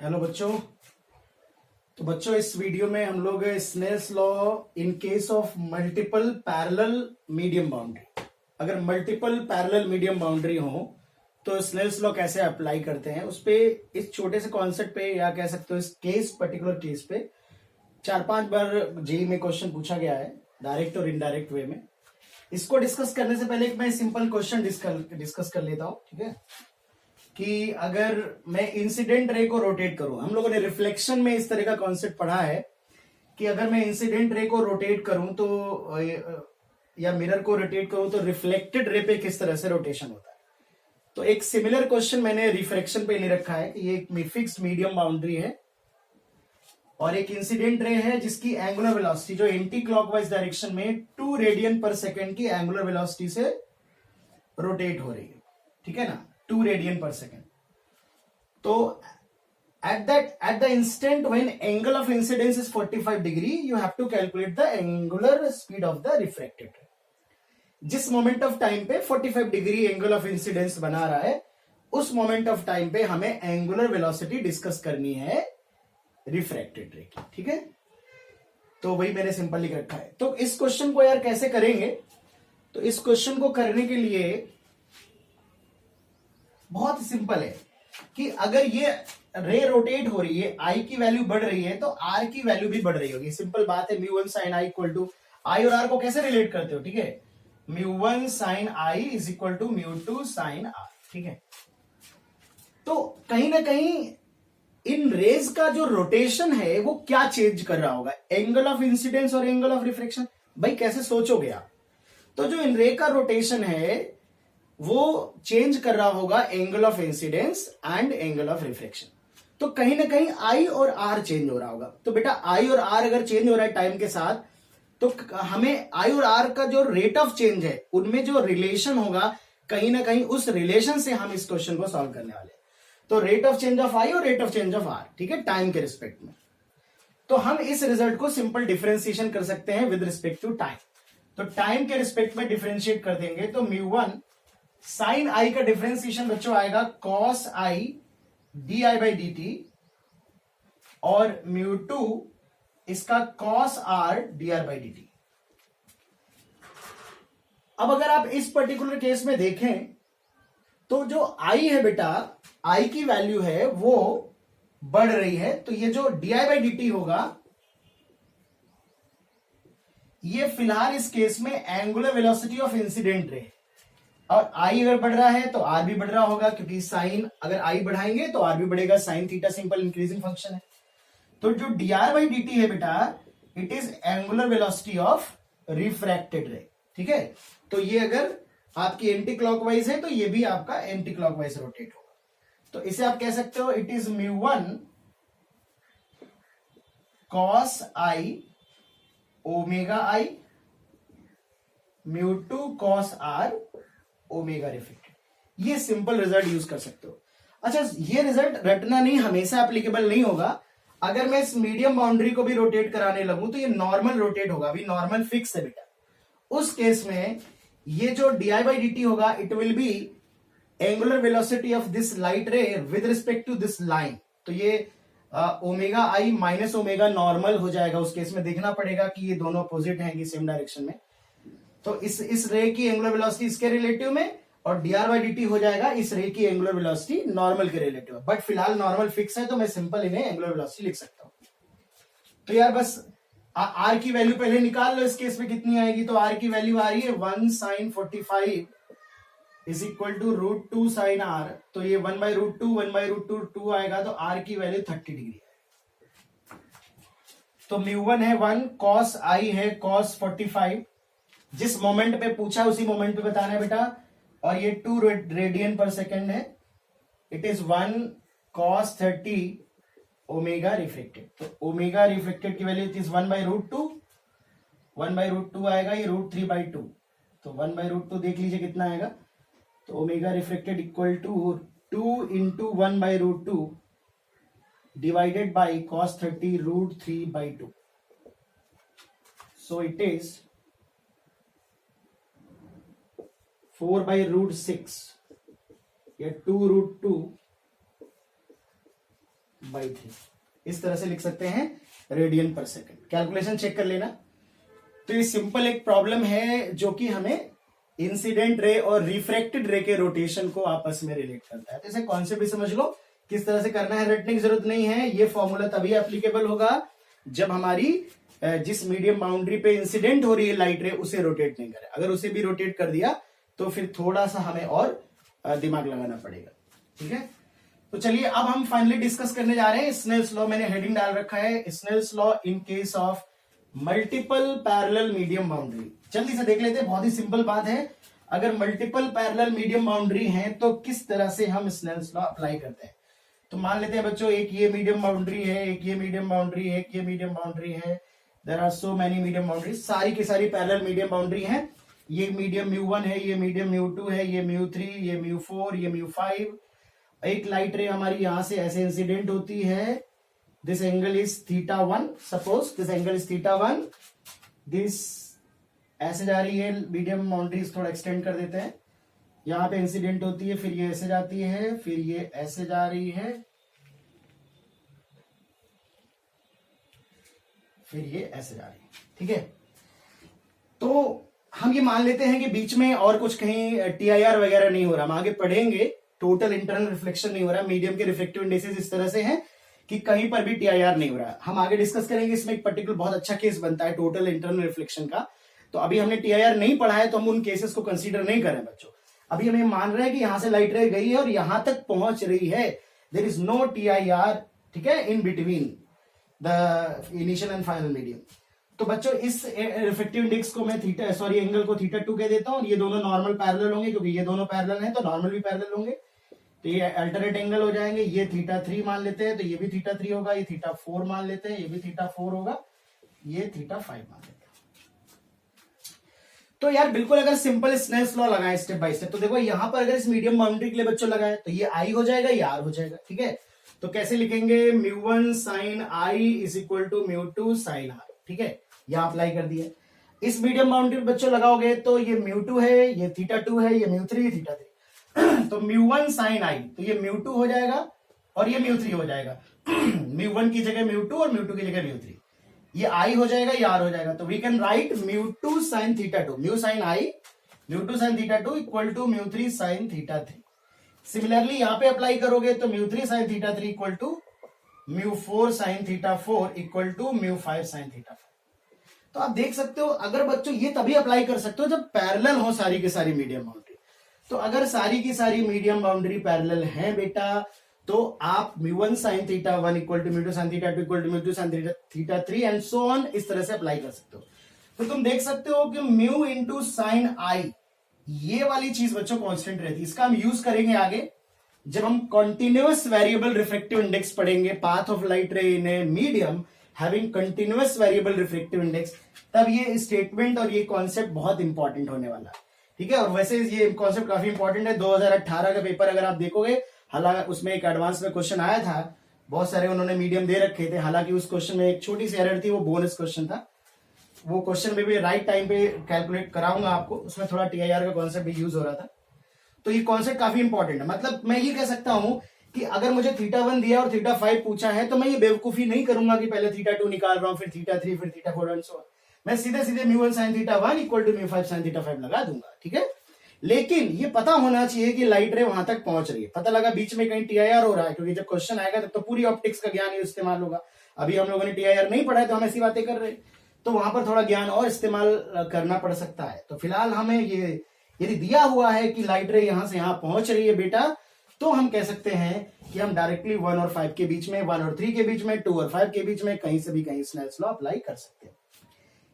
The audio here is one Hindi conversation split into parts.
हेलो बच्चों। तो बच्चों इस वीडियो में हम लोग Snell's law in case of multiple parallel medium boundary, अगर मल्टीपल पैरेलल मीडियम बाउंड्री हो तो स्नेल्स लॉ कैसे अप्लाई करते हैं उस पे, इस छोटे से कॉन्सेप्ट पे या कह सकते हो इस केस पर्टिकुलर केस पे 4-5 बार जेई में क्वेश्चन पूछा गया है डायरेक्ट और इनडायरेक्ट वे में। इसको डिस्कस करने से पहले एक मैं सिंपल क्वेश्चन डिस्कस कर लेता हूं, ठीक है। कि अगर मैं इंसिडेंट रे को रोटेट करूं, हम लोगों ने रिफ्लेक्शन में इस तरह का कॉन्सेप्ट पढ़ा है कि अगर मैं इंसिडेंट रे को रोटेट करूं तो या मिरर को रोटेट करूं तो रिफ्लेक्टेड रे पे किस तरह से रोटेशन होता है। तो एक सिमिलर क्वेश्चन मैंने रिफ्रैक्शन पे ले रखा है कि ये एक फिक्स्ड मीडियम बाउंड्री है और एक इंसिडेंट रे है जिसकी एंगुलर वेलोसिटी जो एंटी क्लॉकवाइज डायरेक्शन में 2 रेडियन पर सेकेंड की एंगुलर वेलोसिटी से रोटेट हो रही है, ठीक है ना, 2 रेडियन पर सेकेंड। तो at the instant when angle of incidence is 45 degree, you have to calculate the angular speed of the refracted ray. जिस मोमेंट ऑफ टाइम पे 45 डिग्री एंगल ऑफ इंसिडेंस बना रहा है उस मोमेंट ऑफ टाइम पे हमें एंगुलर वेलोसिटी डिस्कस करनी है रिफ्रैक्टेड रे की, ठीक है। तो वही मैंने सिंपल लिख रखा है। तो इस क्वेश्चन को यार कैसे करेंगे, तो इस क्वेश्चन को करने के लिए बहुत सिंपल है कि अगर ये रे रोटेट हो रही है, आई की वैल्यू बढ़ रही है तो आर की वैल्यू भी बढ़ रही होगी। सिंपल बात है, mu 1 sine I equal to I और आर को कैसे रिलेट करते हो, ठीक है। Mu 1 sine I is equal to mu 2 sine R, ठीक है। तो कहीं ना कहीं इन रेज का जो रोटेशन है वो क्या चेंज कर रहा होगा, एंगल ऑफ इंसिडेंस और एंगल ऑफ रिफ्लेक्शन। भाई कैसे सोचोगे आप, तो जो इन रे का रोटेशन है वो चेंज कर रहा होगा angle of incidence and angle of reflection. तो कहीं ना कहीं आई और आर चेंज हो रहा होगा। तो बेटा आई और आर अगर चेंज हो रहा है टाइम के साथ तो हमें आई और आर का जो रेट ऑफ चेंज है उनमें जो रिलेशन होगा कहीं ना कहीं उस रिलेशन से हम इस क्वेश्चन को सॉल्व करने वाले हैं। तो rate of change of I और rate of change of R, ठीक है, टाइम के रिस्पेक्ट में। तो हम इस रिजल्ट को सिंपल डिफरेंशिएशन कर सकते हैं विद रिस्पेक्ट टू टाइम। तो टाइम के रिस्पेक्ट में डिफरेंशिएट कर देंगे तो म्यू 1 साइन आई का डिफरेंशिएशन बच्चों आएगा cos I D I by D T और म्यू 2 इसका cos R D R by D T. अब अगर आप इस पर्टिकुलर केस में देखें तो जो आई है बेटा, आई की वैल्यू है वो बढ़ रही है, तो ये जो D I by D T होगा ये फिलहाल इस केस में angular velocity of incident ray, और आई अगर बढ़ रहा है तो आर भी बढ़ रहा होगा क्योंकि साइन अगर आई बढ़ाएंगे तो आर भी बढ़ेगा, sine theta simple increasing function है। तो जो D R by D T है बेटा it is angular velocity of refracted रे, ठीक है। तो ये अगर आपकी एंटी क्लॉकवाइज है तो ये भी आपका एंटी क्लॉकवाइज रोटेट होगा। तो इसे आप कह सकते हो it is mu 1 cos I omega I mu 2 cos R omega reflected. ये सिंपल रिजल्ट यूज कर सकते हो। अच्छा, ये रिजल्ट रटना नहीं, हमेशा एप्लीकेबल नहीं होगा। अगर मैं इस मीडियम बाउंड्री को भी रोटेट कराने लगूं तो ये नॉर्मल रोटेट होगा, अभी नॉर्मल फिक्स है बेटा। उस केस में ये जो D I by D T होगा it will be angular velocity of this light ray with respect to this line. तो ये omega I minus omega normal हो जाएगा। उस केस में देखना पड़ेगा कि ये दोनों अपोजिट हैं कि सेम डायरेक्शन में। तो इस रे की एंगुलर वेलोसिटी इसके रिलेटिव में और D R by D T हो जाएगा इस रे की एंगुलर वेलोसिटी नॉर्मल के रिलेटिव में। बट फिलहाल नॉर्मल फिक्स है तो मैं सिंपल इन्हें एंगुलर वेलोसिटी लिख सकता हूं। तो यार बस आर की वैल्यू पहले निकाल लो, इस केस में कितनी आएगी। तो आर की वैल्यू आ रही है 1 sine 45 is equal to root 2 sine R. तो ये 1 बाई रूट 2 1 बाई रूट 2 2 आएगा, तो आर की वैल्यू 30 डिग्री है। तो म्यू 1 है 1, कॉस आई है कॉस 45, जिस मोमेंट पे पूछा उसी मोमेंट पे बताना है बेटा, और ये 2 रेडियन पर सेकेंड है। It is 1 cos 30 omega reflected. तो ओमेगा रिफ्लेक्टेड की value is 1 by root 2, 1 by root 2 आएगा, ये रूट 3 बाई 2। तो 1 बाई रूट 2 देख लीजिए कितना आएगा। तो omega reflected equal to 2 into 1 by root 2 divided by cos 30 root 3 by 2। So it is 4 by root 6 या 2 रूट 2 बाई 3, इस तरह से लिख सकते हैं रेडियन पर सेकेंड। कैलकुलेशन चेक कर लेना। तो ये सिंपल एक प्रॉब्लम है जो कि हमें इंसिडेंट रे और रिफ्रैक्टेड रे के रोटेशन को आपस में रिलेट करता है। तो इसे कॉन्सेप्ट भी समझ लो किस तरह से करना है, रटने की जरूरत नहीं है। ये फॉर्मूला तभी एप्लीकेबल होगा जब हमारी जिस मीडियम बाउंड्री पे इंसिडेंट हो रही है लाइट रे उसे रोटेट नहीं करे। अगर उसे भी रोटेट कर दिया तो फिर थोड़ा सा हमें और दिमाग लगाना पड़ेगा। ठीक है, तो चलिए अब हम फाइनली डिस्कस करने जा रहे हैं स्नेल्स लॉ। मैंने हेडिंग डाल रखा है Snell's law in case of multiple parallel medium boundary. जल्दी से देख लेते हैं, बहुत ही सिंपल बात है। अगर मल्टीपल पैरेलल मीडियम बाउंड्री है तो किस तरह से हम स्नेल्स लॉ अप्लाई करते हैं। तो मान लेते हैं बच्चों, एक ये मीडियम बाउंड्री है, एक ये मीडियम बाउंड्री है, एक ये मीडियम बाउंड्री है। There are so many medium boundary, सारी की सारी पैरेलल मीडियम बाउंड्री है। ये मीडियम μ1 है, ये मीडियम μ2 है, ये μ3, ये μ4, ये μ5। एक लाइट रे हमारी यहां से ऐसे इंसिडेंट होती है। This angle is θ1, suppose this angle is θ1। This ऐसे जा रही है मीडियम बाउंड्रीज, थोड़ा एक्सटेंड कर देते हैं। यहां पे इंसिडेंट होती है, फिर ये ऐसे जाती है, फिर ये ऐसे जा रही है, फिर ये ऐसे जा रही है। ठीक है, तो हम ये मान लेते हैं कि बीच में और कुछ कहीं TIR वगैरह नहीं हो रहा। हम आगे पढ़ेंगे, टोटल इंटरनल रिफ्लेक्शन नहीं हो रहा। मीडियम के रिफ्लेक्टिव इंडेक्सेस इस तरह से हैं कि कहीं पर भी TIR नहीं हो रहा। हम आगे डिस्कस करेंगे, इसमें एक पर्टिकुलर बहुत अच्छा केस बनता है टोटल इंटरनल रिफ्लेक्शन का। तो अभी हमने TIR नहीं पढ़ा है तो हम उन केसेस को कंसीडर नहीं करें बच्चों। अभी हमें मान रहे हैं कि यहां से लाइट रे गई है और यहां तक पहुंच रही है। देयर इज नो TIR, ठीक है, in between the initial and final medium. तो बच्चों इस रिफ्लेक्टिव इंडेक्स को मैं एंगल को θ2 कह देता हूं। ये दोनों नॉर्मल पैरेलल होंगे, क्योंकि ये दोनों पैरेलल हैं तो नॉर्मल भी पैरेलल होंगे। तो ये अल्टरनेट एंगल हो जाएंगे। ये θ3 मान लेते हैं, तो ये भी θ3 होगा। ये θ4 मान लेते हैं, ये भी θ4 होगा। ये θ5 मान लेते हैं। तो यार बिल्कुल अगर सिंपल स्नेल्स लॉ लगाएं स्टेप बाय स्टेप, तो देखो यहां पर अगर इस मीडियम बाउंड्री के लिए बच्चों लगाए तो ये I हो जाएगा, ये R हो जाएगा। ठीक है, तो कैसे लिखेंगे, μ1 sin I is equal to μ2 sin R। ठीक है, यहां अप्लाई कर दिया। इस मीडियम बाउंड्री पे बच्चों लगाओगे तो ये μ2 है, ये θ2 है, ये μ3 है, θ3। तो μ1 sin I, तो ये μ2 हो जाएगा और ये μ3 हो जाएगा। μ1 की जगह μ2 और μ2 की जगह μ3। ये I हो जाएगा, ये R हो जाएगा। तो we can write μ2 sin θ2, μ sin I, μ2 sin θ2 equal to μ3 sin θ3। Similarly यहां पे अप्लाई करोगे तो μ3 sin θ3 equal to μ4 sin θ4 equal to μ5 sin θ5। तो आप देख सकते हो, अगर बच्चों ये तभी अप्लाई कर सकते हो जब पैरेलल हो सारी की सारी मीडियम बाउंड्री। तो अगर सारी की सारी मीडियम बाउंड्री पैरेलल है बेटा, तो आप μ1 sin θ1 equal to μ2 sin θ2 equal to μ2 sin θ3 and so on, इस तरह से अप्लाई कर सकते हो। तो तुम देख सकते हो कि μ इंटू साइन I, ये वाली चीज बच्चों कांस्टेंट रहती है। इसका हम यूज करेंगे आगे जब हम कॉन्टिन्यूअस वेरिएबल रिफ्लेक्टिव इंडेक्स पढ़ेंगे, पाथ ऑफ लाइट रे इन a medium having continuous variable reflective index, तब ये स्टेटमेंट और ये कॉन्सेप्ट बहुत इंपॉर्टेंट होने वाला है। ठीक है, और वैसे ये कॉन्सेप्ट काफी इंपॉर्टेंट है। 2018 का पेपर अगर आप देखोगे, हालांकि उसमें एक एडवांस में क्वेश्चन आया था, बहुत सारे उन्होंने मीडियम दे रखे थे। हालांकि उस क्वेश्चन में एक छोटी सी एरर थी, वो बोनस क्वेश्चन था। वो क्वेश्चन में भी राइट टाइम पे कैलकुलेट कराऊंगा आपको, उसमें थोड़ा TIR का कॉन्सेप्ट भी यूज हो रहा था। तो ये कॉन्सेप्ट काफी इंपॉर्टेंट है। मतलब मैं ये कह सकता हूं कि अगर मुझे θ1 दिया और θ5 पूछा है तो मैं ये बेवकूफी नहीं करूंगा कि पहले θ2 निकाल रहा हूं, फिर θ3, फिर θ4 एंड सो ऑन। मैं सीधे सीधे μ1 sin θ1 इक्वल टू μ5 sin θ5 लगा दूंगा। ठीक है, लेकिन ये पता होना चाहिए कि लाइट रे वहां तक पहुंच रही है। पता लगा बीच में कहीं TIR हो रहा है, क्योंकि जब क्वेश्चन आएगा तब तो पूरी ऑप्टिक्स का ज्ञान इस्तेमाल होगा। अभी हम लोगों ने TIR नहीं पढ़ा है तो हम ऐसी बातें कर रहे हैं, तो वहां पर थोड़ा ज्ञान और इस्तेमाल करना पड़ सकता है। तो फिलहाल हमें ये यदि दिया हुआ है कि लाइट रे यहां से यहां पहुंच रही है बेटा, तो हम कह सकते हैं कि हम डायरेक्टली 1 और 5 के बीच में, 1 और 3 के बीच में, 2 और 5 के बीच में कहीं से भी कहीं स्नेल्स लॉ अप्लाई कर सकते हैं।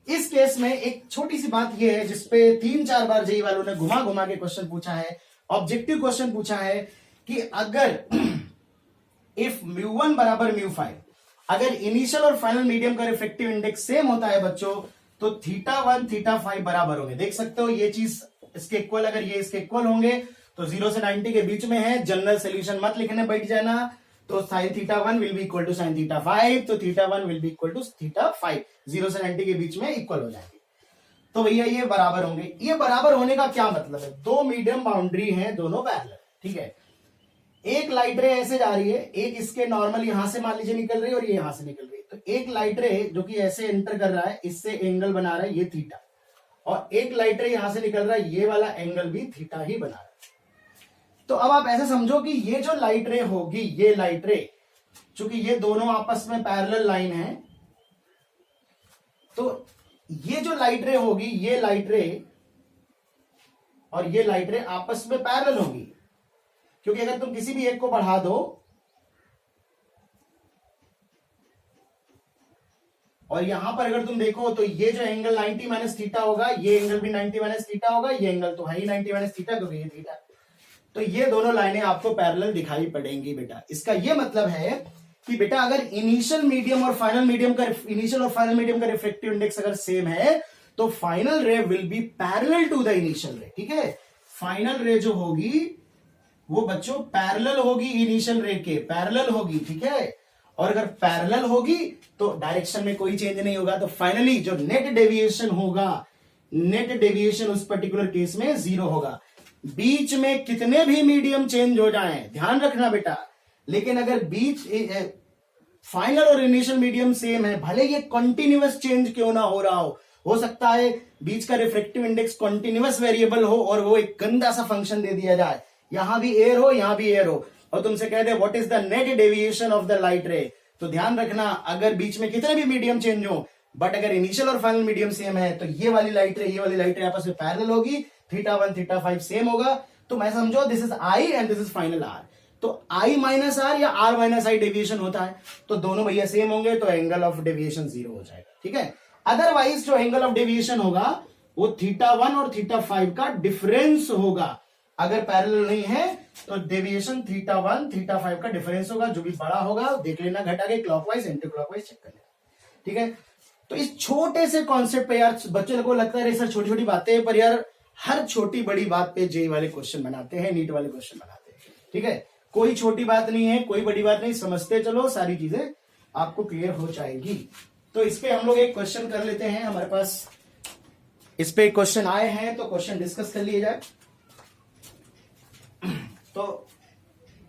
इस केस में एक छोटी सी बात यह है जिसपे 3-4 बार जेई वालों ने घुमा घुमा के क्वेश्चन पूछा है, ऑब्जेक्टिव क्वेश्चन पूछा है कि अगर इफ μ1 बराबर μ5, अगर इनिशियल और फाइनल मीडियम का रिफ्लेक्टिव इंडेक्स सेम होता है बच्चों, तो θ1 θ5 बराबर होंगे। देख सकते हो ये चीज इसके इक्वल, अगर ये इसके इक्वल होंगे तो 0 से 90 के बीच में है। जनरल सोल्यूशन मत लिखने बैठ जाना। तो sin θ1 will be equal to sin θ5, तो θ1 विल बी इक्वल टू θ5, 0 से 90 के बीच में इक्वल हो जाएंगे। तो भैया ये बराबर होंगे। ये बराबर होने का क्या मतलब है, दो मीडियम बाउंड्री है, दोनों पैरेलल। ठीक है, एक लाइट रे ऐसे जा रही है, एक इसके नॉर्मल यहां से मान लीजिए निकल रही है और ये यहां से निकल रही है, तो एक लाइट रे जो कि ऐसे एंटर कर रहा है, इससे एंगल बना रहा है ये थीटा, और एक लाइट रे यहां से निकल रहा है, ये वाला एंगल भी थीटा ही बना रहा है। तो अब आप ऐसे समझो कि ये जो लाइट रे होगी, ये लाइट रे, चूंकि ये दोनों आपस में पैरेलल लाइन है, तो ये जो लाइट रे होगी, ये लाइट रे और ये लाइट रे आपस में पैरेलल होगी, क्योंकि अगर तुम किसी भी एक को बढ़ा दो और यहां पर अगर तुम देखो तो ये जो एंगल 90 माइनस थीटा होगा, ये एंगल भी 90 माइनस थीटा होगा, ये एंगल तो है ही 90 माइनस थीटा क्योंकि ये थीटा, तो ये दोनों लाइनें आपको पैरेलल दिखाई पड़ेंगी बेटा। इसका ये मतलब है कि बेटा अगर इनिशियल मीडियम और फाइनल मीडियम का रिफ्रैक्टिव इंडेक्स अगर सेम है तो final ray will be parallel to the initial ray. ठीक है, फाइनल रे जो होगी वो बच्चों पैरेलल होगी, इनिशियल रे के पैरेलल होगी। ठीक है, और अगर पैरेलल होगी तो डायरेक्शन में कोई चेंज नहीं होगा, तो फाइनली जो नेट डेविएशन होगा, नेट डेविएशन उस पर्टिकुलर केस में 0 होगा। बीच में कितने भी मीडियम चेंज हो जाएं, ध्यान रखना बेटा, लेकिन अगर बीच फाइनल और इनिशियल मीडियम सेम है, भले ये कंटिन्यूअस चेंज क्यों ना हो रहा हो सकता है बीच का रिफ्रैक्टिव इंडेक्स कंटिन्यूअस वेरिएबल हो और वो एक गंदा सा फंक्शन दे दिया जाए, यहां भी एयर हो यहां भी एयर हो, और तुमसे कह दे what is the net deviation of the light ray, तो ध्यान रखना अगर बीच में कितने भी मीडियम चेंज हो, बट अगर इनिशियल और फाइनल मीडियम सेम है तो ये वाली लाइट रे, ये वाली लाइट रे आपस में पैरेलल होगी, θ1 θ5 सेम होगा। तो मैं समझो this is I and this is final R, तो आई माइनस आर या आर माइनस आई डेविएशन होता है, तो दोनों भैया सेम होंगे, तो एंगल ऑफ डेविएशन 0 हो जाएगा। ठीक है, अदरवाइज जो एंगल ऑफ डेविएशन होगा वो θ1 और θ5 का डिफरेंस होगा, अगर पैरेलल नहीं है तो डेविएशन θ1 θ5 का डिफरेंस होगा, जो भी बड़ा होगा देख लेना, घटा के क्लॉकवाइज एंटी क्लॉकवाइज चेक कर लेना। ठीक है, तो इस छोटे से कॉन्सेप्ट पे यार बच्चों को लगता है सर छोटी छोटी बातें, पर यार हर छोटी बड़ी बात पे जेई वाले क्वेश्चन बनाते हैं, नीट वाले क्वेश्चन बनाते हैं। ठीक है, कोई छोटी बात नहीं है, कोई बड़ी बात नहीं, समझते चलो सारी चीजें आपको क्लियर हो जाएगी। तो इस पे हम लोग एक क्वेश्चन कर लेते हैं, हमारे पास इस पे क्वेश्चन आए हैं तो क्वेश्चन डिस्कस कर लिया जाए। तो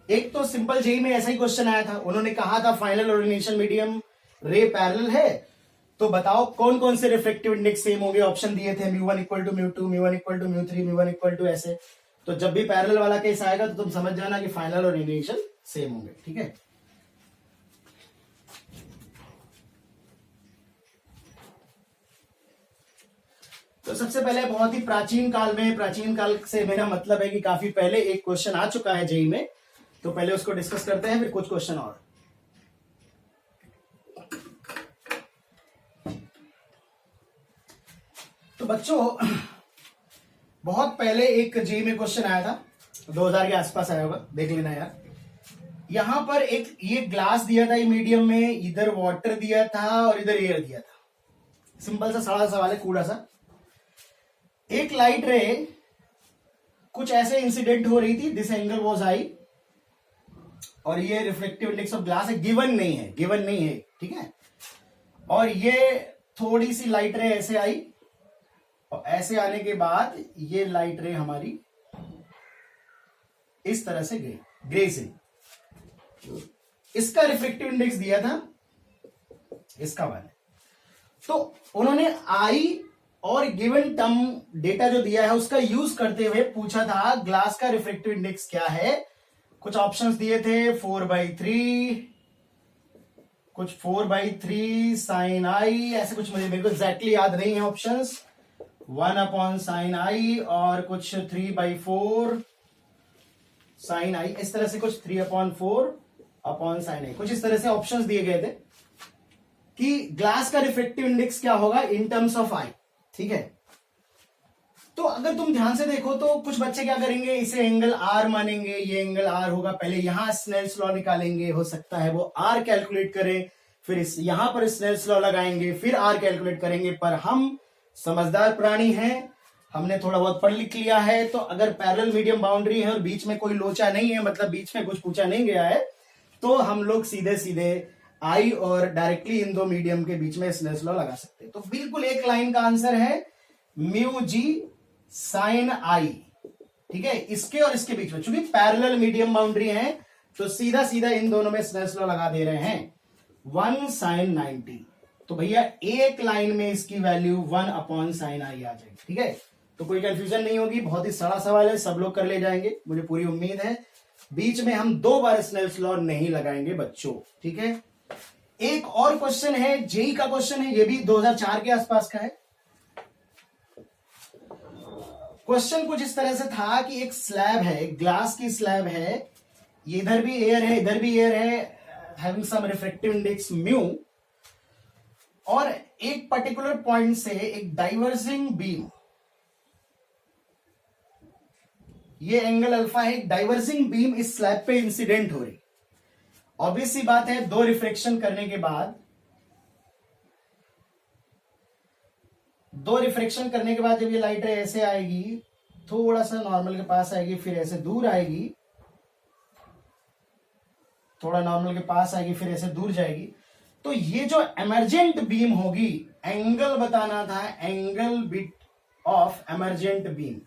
एक तो सिंपल जेई में ऐसा ही क्वेश्चन आया था, उन्होंने कहा था फाइनल और इनिशियल मीडियम रे पैरेलल है, तो बताओ कौन कौन से रिफ्रैक्टिव इंडेक्स सेम होंगे, ऑप्शन दिए थे μ1 = μ2, μ1 = μ3, μ1 = ऐसे, तो जब भी पैरेलल वाला केस आएगा तो तुम समझ जाना कि फाइनल और इनिशियल सेम होंगे। ठीक है, तो सबसे पहले बहुत ही प्राचीन काल में, प्राचीन काल से मेरा मतलब है कि काफी पहले एक क्वेश्चन आ चुका है जेई में, तो पहले उसको डिस्कस करते हैं, फिर कुछ क्वेश्चन और। तो बच्चों बहुत पहले एक जेई में क्वेश्चन आया था, 2000 के आसपास आया होगा, देख लेना यार। यहां पर एक ये ग्लास दिया था, ये मीडियम में, इधर वाटर दिया था और इधर एयर दिया था, सिंपल सा सारा सवाल है, कूड़ा सा। एक लाइट रे कुछ ऐसे इंसिडेंट हो रही थी, दिस एंगल वाज आई, और ये रिफ्लेक्टिव इंडेक्स ऑफ ग्लास है, गिवन नहीं है, गिवन नहीं है। ठीक है, और ये थोड़ी सी लाइट रे ऐसे आई, और ऐसे आने के बाद ये लाइट रे हमारी इस तरह से गई, ग्रे से, इसका रिफ्लेक्टिव इंडेक्स दिया था, इसका वाला, तो उन्होंने आई और गिवन टर्म डेटा जो दिया है उसका यूज करते हुए पूछा था ग्लास का रिफ्रैक्टिव इंडेक्स क्या है। कुछ ऑप्शंस दिए थे 4/3, कुछ 4/3 साइन आई, ऐसे कुछ मुझे मेरे को एग्जैक्टली याद नहीं है ऑप्शंस, 1/sin i, और कुछ 3/4 साइन आई, इस तरह से कुछ 3/4/sin i, कुछ इस तरह से ऑप्शंस दिए गए थे कि ग्लास का रिफ्रैक्टिव इंडेक्स क्या होगा इन टर्म्स ऑफ आई। ठीक है, तो अगर तुम ध्यान से देखो तो कुछ बच्चे क्या करेंगे, इसे एंगल आर मानेंगे, ये एंगल आर होगा, पहले यहां स्नेल्स लॉ निकालेंगे, हो सकता है वो आर कैलकुलेट करें, फिर यहां पर स्नेल्स लॉ लगाएंगे, फिर आर कैलकुलेट करेंगे। पर हम समझदार प्राणी हैं, हमने थोड़ा बहुत पढ़ लिख लिया है, तो अगर पैरेलल मीडियम बाउंड्री है और बीच में कोई लोचा नहीं है, मतलब बीच में कुछ पूछा नहीं गया है, तो हम लोग सीधे सीधे आई और डायरेक्टली इन दो मीडियम के बीच में स्नेल्स लॉ लगा सकते हैं। तो बिल्कुल एक लाइन का आंसर है μg sin i। ठीक है, इसके और इसके बीच में, चूंकि पैरेलल मीडियम बाउंड्री है तो सीधा सीधा इन दोनों में स्नेल्स लॉ लगा दे रहे हैं 1 sin 90। तो भैया एक लाइन में इसकी वैल्यू 1 अपॉन साइन आई आ जाएगी। ठीक है, तो कोई कंफ्यूजन नहीं होगी, बहुत ही सरल सवाल है, सब लोग कर ले जाएंगे, मुझे पूरी उम्मीद है। बीच में हम 2 बार स्नेल्स लॉ नहीं लगाएंगे बच्चों। ठीक है, एक और क्वेश्चन है, जेई का क्वेश्चन है, ये भी 2004 के आसपास का है। क्वेश्चन कुछ इस तरह से था कि एक स्लैब है, एक ग्लास की स्लैब है, ये इधर भी एयर है, इधर भी एयर है, having some refractive index mu, और एक पर्टिकुलर पॉइंट से एक डाइवर्जिंग बीम, ये एंगल अल्फा है, एक डाइवर्जिंग बीम इस स्लैब पे इंसिडेंट हो रही। ऑब्वियस सी बात है, 2 रिफ्लेक्शन करने के बाद, 2 रिफ्लेक्शन करने के बाद जब ये लाइट रे ऐसे आएगी, थोड़ा सा नॉर्मल के पास आएगी, फिर ऐसे दूर आएगी, थोड़ा नॉर्मल के पास आएगी, फिर ऐसे दूर जाएगी, तो ये जो एमर्जेंट बीम होगी, एंगल बताना था, angle bit of emergent beam.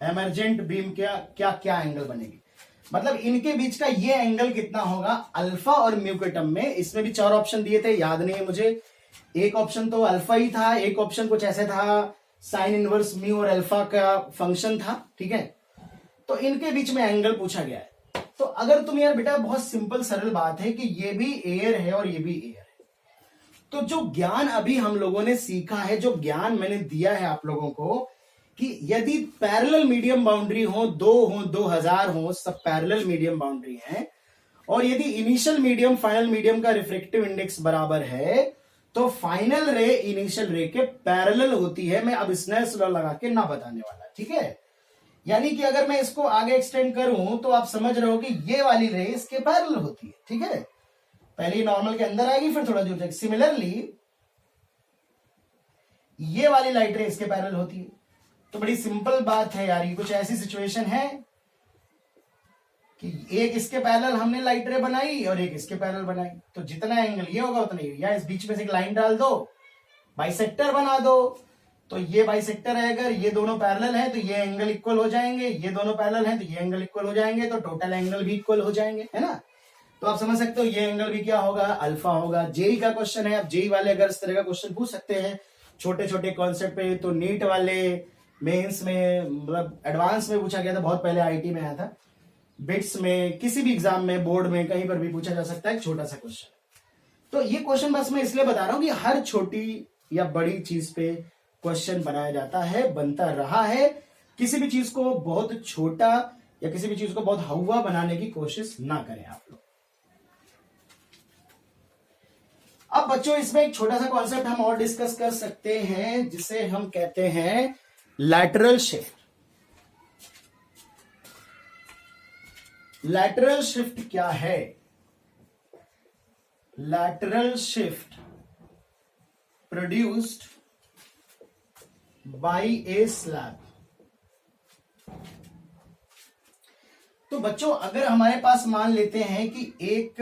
Emergent beam क्या क्या क्या एंगल बनेगी, मतलब इनके बीच का ये एंगल कितना होगा अल्फा और म्यू के टर्म में। इसमें भी 4 ऑप्शन दिए थे, याद नहीं है मुझे, एक ऑप्शन तो अल्फा ही था, एक ऑप्शन कुछ ऐसे था साइन इनवर्स म्यू और अल्फा का फंक्शन था। ठीक है, तो इनके बीच में एंगल पूछा गया है। तो अगर तुम यार बेटा, बहुत सिंपल सरल बात है कि ये भी एयर है और ये भी एयर है, तो जो ज्ञान अभी हम लोगों ने सीखा है, जो ज्ञान मैंने दिया है आप लोगों को, कि यदि पैरेलल मीडियम बाउंड्री हो, 2 हो, 2000 हो, सब पैरेलल मीडियम बाउंड्री है, और यदि इनिशियल मीडियम फाइनल मीडियम का रिफ्रैक्टिव इंडेक्स बराबर है, तो फाइनल रे इनिशियल रे के पैरेलल होती है। मैं अब स्नेल्स लॉ लगा के ना बताने वाला। ठीक है, यानी कि अगर मैं इसको आगे एक्सटेंड करूं तो आप समझ रहे हो कि ये वाली रे इसके पैरेलल होती है। ठीक है, पहले नॉर्मल के अंदर आएगी, फिर थोड़ा दूर जाएगी। सिमिलरली ये वाली लाइट रे इसके पैरेलल होती है। तो बड़ी सिंपल बात है यार, ये कुछ ऐसी सिचुएशन है कि एक इसके पैरेलल हमने लाइट रे बनाई और एक इसके पैरेलल बनाई, तो जितना एंगल ये होगा उतना ही, या इस बीच में से एक लाइन डाल दो, बाइसेक्टर बना दो, तो ये बाइसेक्टर है, अगर ये दोनों पैरेलल है तो ये एंगल इक्वल हो जाएंगे, ये दोनों पैरेलल हैं तो ये एंगल इक्वल हो जाएंगे, तो टोटल एंगल भी इक्वल हो जाएंगे, है ना। तो आप समझ सकते हो ये एंगल भी क्या होगा, अल्फा होगा। जेई का क्वेश्चन है, अब जेई वाले अगर इस तरह का क्वेश्चन पूछ सकते हैं छोटे छोटे कॉन्सेप्ट पे, तो नीट वाले मेंस में, मतलब एडवांस में पूछा गया था, बहुत पहले आईटी में आया था, बिट्स में, किसी भी एग्जाम में, बोर्ड में, कहीं पर भी पूछा जा सकता है एक छोटा सा क्वेश्चन। तो ये क्वेश्चन बस मैं इसलिए बता रहा हूं कि हर छोटी या बड़ी चीज पे क्वेश्चन बनाया जाता है, बनता रहा है। किसी भी चीज को बहुत छोटा या किसी भी चीज को बहुत हवा बनाने की कोशिश ना करें आप लोग। अब बच्चों, इसमें एक छोटा सा कॉन्सेप्ट हम और डिस्कस कर सकते हैं, जिसे हम कहते हैं लैटरल शिफ्ट। लैटरल शिफ्ट क्या है? Lateral shift produced by A slab. तो बच्चों, अगर हमारे पास मान लेते हैं कि एक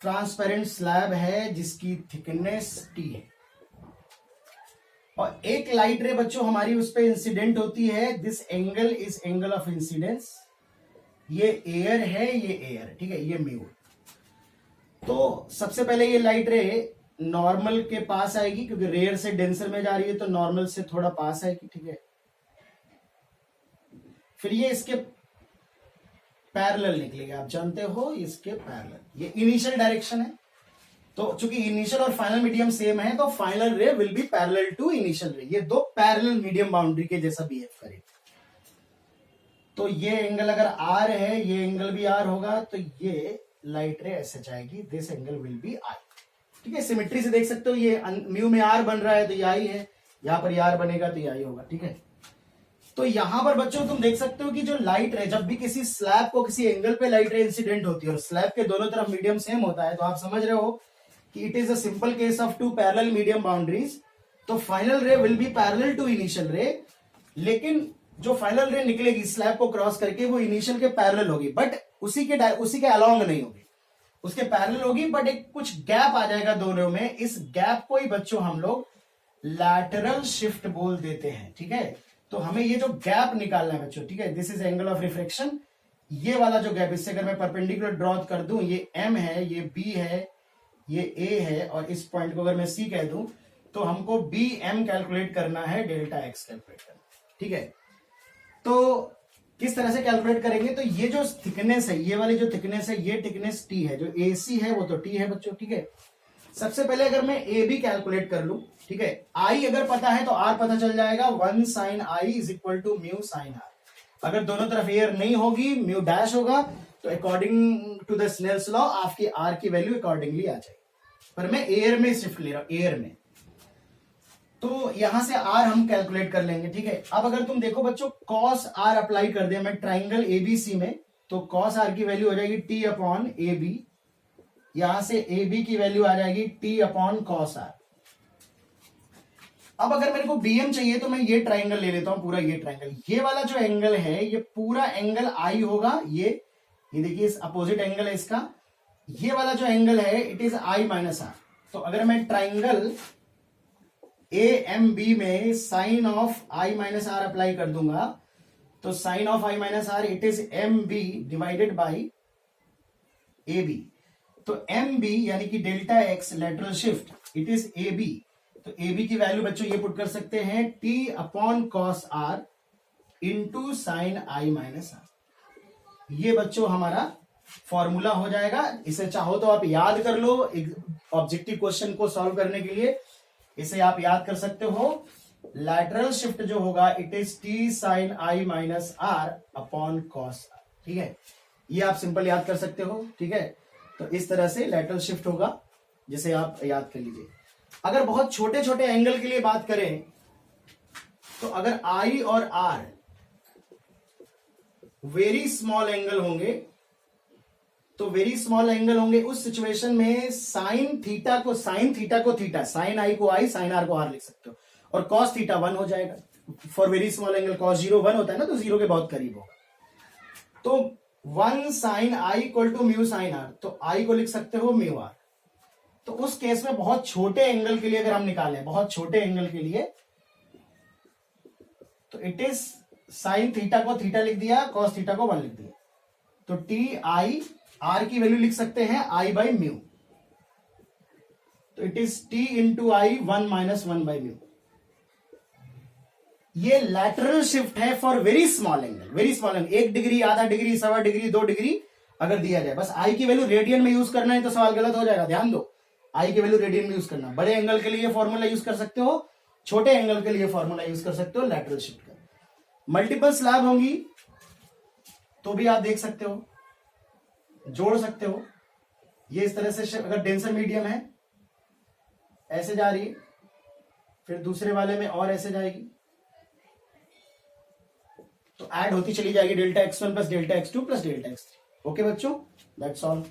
ट्रांसपेरेंट स्लैब है जिसकी थिकनेस टी है, और एक लाइट रे बच्चों हमारी उस पर इंसिडेंट होती है, this angle is angle of incidence, ये एयर है, ये एयर, ठीक है, ये म्यू। तो सबसे पहले ये लाइट रे नॉर्मल के पास आएगी, क्योंकि रेयर से डेंसर में जा रही है तो नॉर्मल से थोड़ा पास आएगी, ठीक है। फिर ये इसके पैरेलल निकलेगी, आप जानते हो, इसके पैरेलल, ये इनिशियल डायरेक्शन है। तो चूंकि इनिशियल और फाइनल मीडियम सेम है, तो final ray will be parallel to initial ray. ये 2 पैरेलल मीडियम बाउंड्री के जैसा बिहेव करेगी। तो ये एंगल अगर आर है, ये एंगल भी आर होगा, तो ये लाइट रे ऐसे जाएगी, this angle will be I. ठीक है, सिमेट्री से देख सकते हो, ये म्यू में आर बन रहा है तो ये आई है, यहां पर ये आर बनेगा तो ये आई होगा। ठीक है, तो यहां पर बच्चों तुम देख सकते हो कि जो लाइट रे, जब भी किसी स्लैब को किसी एंगल पे लाइट रे इंसिडेंट होती है और स्लैब के दोनों तरफ मीडियम सेम होता है, तो आप समझ रहे हो कि it is a simple case of 2 parallel medium boundaries. तो final ray will be parallel to initial ray, लेकिन जो फाइनल रे निकलेगी स्लैब को क्रॉस करके वो इनिशियल के पैरेलल होगी, बट उसी के अलोंग नहीं होगी, उसके पैरेलल होगी, बट एक कुछ गैप आ जाएगा दोनों में। इस गैप को ही बच्चों हम लोग लैटरल शिफ्ट बोल देते हैं। ठीक है, तो हमें ये जो गैप निकालना है बच्चों, ठीक है, this is angle of reflection, ये वाला जो गैप, इससे अगर मैं परपेंडिकुलर ड्रॉ कर दूं, ये m है, ये b है, ये a है, और इस पॉइंट को अगर मैं c कह दूं, तो हमको bm कैलकुलेट करना है, डेल्टा x कैलकुलेट करना है। ठीक है, तो किस तरह से कैलकुलेट करेंगे? तो ये जो थिकनेस है, ये वाली जो थिकनेस है, ये थिकनेस t है, जो AC है वो तो t है बच्चों। ठीक है, सबसे पहले अगर मैं AB कैलकुलेट कर लूं, ठीक है, I अगर पता है तो R पता चल जाएगा, 1 sin I is equal to mu sine R। अगर दोनों तरफ एयर नहीं होगी, म्यू डैश होगा, तो according to the Snell's law आपकी R की वैल्यू अकॉर्डिंगली आ जाएगी। पर मैं एयर में शिफ्ट ले रहा हूं, एयर में, तो यहां से R हम कैलकुलेट कर लेंगे। ठीक है, अब अगर तुम देखो बच्चों, cos R अप्लाई कर दिया मैं ट्राइंगल ABC में, तो cos R की वैल्यू हो जाएगी T अपॉन AB, यहां से AB की वैल्यू आ जाएगी T अपॉन cos R। अब अगर मेरे को BM चाहिए तो मैं ये ट्राइंगल ले लेता हूं, पूरा ये ट्राइंगल, ये वाला जो एंगल है, ये पूरा एंगल I होगा, ये देखिए इस अपोजिट एंगल है इसका, ये वाला जो एंगल है it is I minus R। तो अगर मैं ट्राइंगल AMB में sine of I minus R apply कर दूंगा, तो sine of I minus R it is MB divided by AB। तो MB यानी कि delta X lateral shift it is AB। तो AB की वैल्यू बच्चों ये पुट कर सकते हैं, T upon cos R into sine I minus R। ये बच्चों हमारा फॉर्मूला हो जाएगा। इसे चाहो तो आप याद कर लो, ऑब्जेक्टिव क्वेश्चन को सॉल्व करने के लिए इसे आप याद कर सकते हो। लैटरल शिफ्ट जो होगा it is T sine I minus R upon cos R। ठीक है, ये आप सिंपल याद कर सकते हो। ठीक है, तो इस तरह से लैटरल शिफ्ट होगा, जिसे आप याद कर लीजिए। अगर बहुत छोटे छोटे एंगल के लिए बात करें, तो अगर I और R वेरी स्मॉल एंगल होंगे, तो वेरी स्मॉल एंगल होंगे उस सिचुएशन में साइन थीटा को थीटा, साइन I को I, साइन R को R लिख सकते हो, और कॉस थीटा 1 हो जाएगा। For very small angle cos 0 1 होता है ना, तो 0 के बहुत करीब होगा। तो 1 sine I equal to mu sine R, तो I को लिख सकते हो म्यू R। तो उस केस में बहुत छोटे एंगल के लिए अगर हम निकालें, बहुत छोटे एंगल के लिए, तो इट इज साइन थीटा को थीटा लिख दिया, कॉस थीटा को 1 लिख दिया, तो T I R की वैल्यू लिख सकते हैं I बाई म्यू, तो it is T into I 1 minus 1 by mu. ये लैटरल शिफ्ट है for very small angle, 1 degree, आधा डिग्री, 1.25 डिग्री, 2 डिग्री अगर दिया जाए। बस I की वैल्यू रेडियन में यूज करना है तो सवाल गलत हो जाएगा, ध्यान दो। I की वैल्यू रेडियन में यूज करना, बड़े एंगल के लिए फॉर्मूला यूज कर सकते हो, छोटे एंगल के लिए फॉर्मूला यूज कर सकते हो लैटरल शिफ्ट का। मल्टीपल स्लैब होंगी तो भी आप देख सकते हो, जोड़ सकते हो। ये इस तरह से अगर डेंसर मीडियम है, ऐसे जा रही है, फिर दूसरे वाले में और ऐसे जाएगी, तो ऐड होती चली जाएगी delta X1 plus delta X2 plus delta X3। Okay बच्चों, दैट्स ऑल।